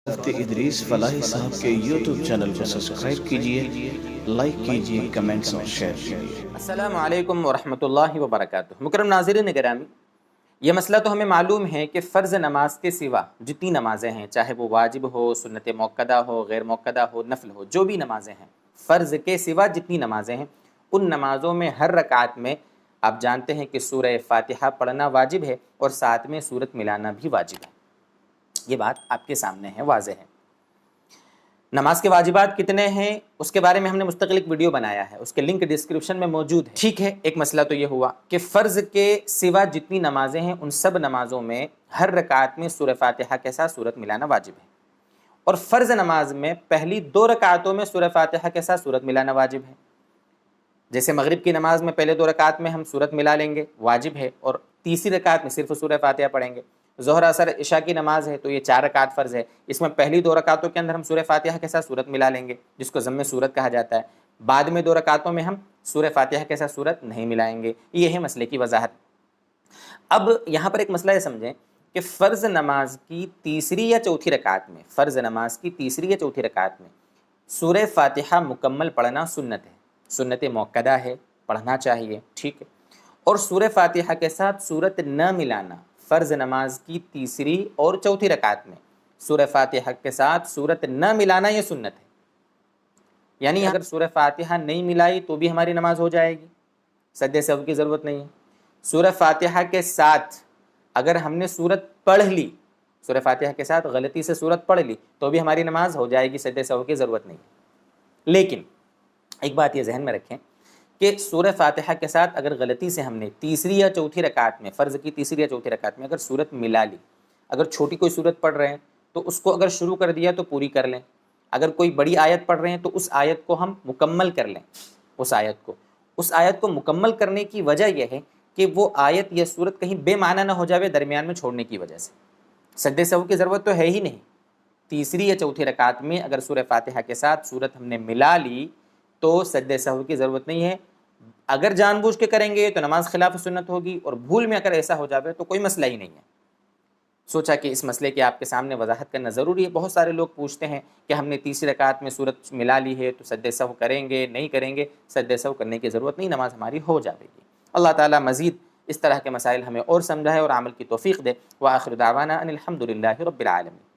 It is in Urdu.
حضرت ادریس فلاحی صاحب کے یوٹیوب چینل کو سبسکرائب کیجئے، لائک کیجئے، کمنٹس اور شیئر کیجئے۔ السلام علیکم ورحمۃ اللہ وبرکاتہ۔ مکرم ناظرین گرامی، یہ مسئلہ تو ہمیں معلوم ہے کہ فرض نماز کے سوا جتنی نمازیں ہیں، چاہے وہ واجب ہو، سنت موقدہ ہو، غیر موقدہ ہو، نفل ہو، جو بھی نمازیں ہیں، فرض کے سوا جتنی نمازیں ہیں، ان نمازوں میں ہر رکعت میں آپ جانتے ہیں کہ سورہ فاتحہ پڑھنا واجب ہے اور ساتھ میں سورت ملانا بھی واجب ہے۔ یہ بات آپ کے سامنے ہے، واضح ہے۔ نماز کے واجبات کتنے ہیں اس کے بارے میں ہم نے مستقل ایک ویڈیو بنایا ہے، اس کے لنک ڈسکرپشن میں موجود ہے۔ ٹھیک ہے، ایک مسئلہ تو یہ ہوا کہ فرض کے سوا جتنی نمازیں ہیں ان سب نمازوں میں ہر رکعت میں سورہ فاتحہ کے ساتھ سورت ملانا واجب ہے، اور فرض نماز میں پہلی 2 رکعتوں میں سورہ فاتحہ کے ساتھ سورت ملانا واجب ہے۔ جیسے مغرب کی نماز میں پہلے 2 رکعت میں ہم سورت ملا لیں گے، واجب ہے، اور تیسری رکعت میں صرف سورہ فاتحہ پڑھیں گے۔ ظہر اثر عشاء کی نماز ہے تو یہ 4 رکعت فرض ہے، اس میں پہلی 2 رکعتوں کے اندر ہم سورہ فاتحہ کے ساتھ سورت ملا لیں گے، جس کو ضم سورت کہا جاتا ہے۔ بعد میں 2 رکعتوں میں ہم سورہ فاتحہ کے ساتھ سورت نہیں ملائیں گے۔ یہ ہے مسئلے کی وضاحت۔ اب یہاں پر ایک مسئلہ یہ سمجھیں کہ فرض نماز کی تیسری یا چوتھی رکعت میں، فرض نماز کی تیسری یا چوتھی رکعت میں سورہ فاتحہ مکمل پڑھنا سنت ہے، سنت موقدہ ہے، پڑھنا چاہیے، ٹھیک ہے۔ اور سورہ فاتحہ کے ساتھ سورت نہ ملانا فرض نماز کی تیسری اور چوتھی رکعت میں سورہ فاتحہ کے ساتھ سورت نہ ملانا یہ سنت ہے، یعنی اگر سورہ فاتحہ نہیں ملائی تو بھی ہماری نماز ہو جائے گی، سجدے سہو کی ضرورت نہیں ہے۔ سورہ فاتحہ کے ساتھ اگر ہم نے سورت پڑھ لی، سورہ فاتحہ کے ساتھ غلطی سے سورت پڑھ لی تو بھی ہماری نماز ہو جائے گی، سجدے سہو کی ضرورت نہیں ہے۔ لیکن ایک بات یہ ذہن میں رکھیں کہ سورہ فاتحہ کے ساتھ اگر غلطی سے ہم نے تیسری یا چوتھی رکعت میں، فرض کی تیسری یا چوتھی رکعت میں اگر سورت ملا لی، اگر چھوٹی کوئی سورت پڑھ رہے ہیں تو اس کو اگر شروع کر دیا تو پوری کر لیں، اگر کوئی بڑی آیت پڑھ رہے ہیں تو اس آیت کو ہم مکمل کر لیں، اس آیت کو مکمل کرنے کی وجہ یہ ہے کہ وہ آیت یا سورت کہیں بے معنی نہ ہو جاوے درمیان میں چھوڑنے کی وجہ سے۔ سجدے سہو کی ضرورت تو ہے ہی نہیں، تیسری یا چوتھی رکعت میں اگر سورہ فاتحہ کے ساتھ سورت ہم نے ملا لی تو سجدے سہو کی ضرورت نہیں ہے۔ اگر جان بوجھ کے کریں گے تو نماز خلاف سنت ہوگی، اور بھول میں اگر ایسا ہو جاوے تو کوئی مسئلہ ہی نہیں ہے۔ سوچا کہ اس مسئلے کی آپ کے سامنے وضاحت کرنا ضروری ہے۔ بہت سارے لوگ پوچھتے ہیں کہ ہم نے تیسری رکعت میں سورت ملا لی ہے تو سجدے سہو کریں گے نہیں کریں گے؟ سجدے سہو کرنے کی ضرورت نہیں، نماز ہماری ہو جائے گی۔ اللہ تعالیٰ مزید اس طرح کے مسائل ہمیں اور سمجھائے اور عمل کی توفیق دے۔ وآخر دعوانا ان الحمد للہ رب العالمین۔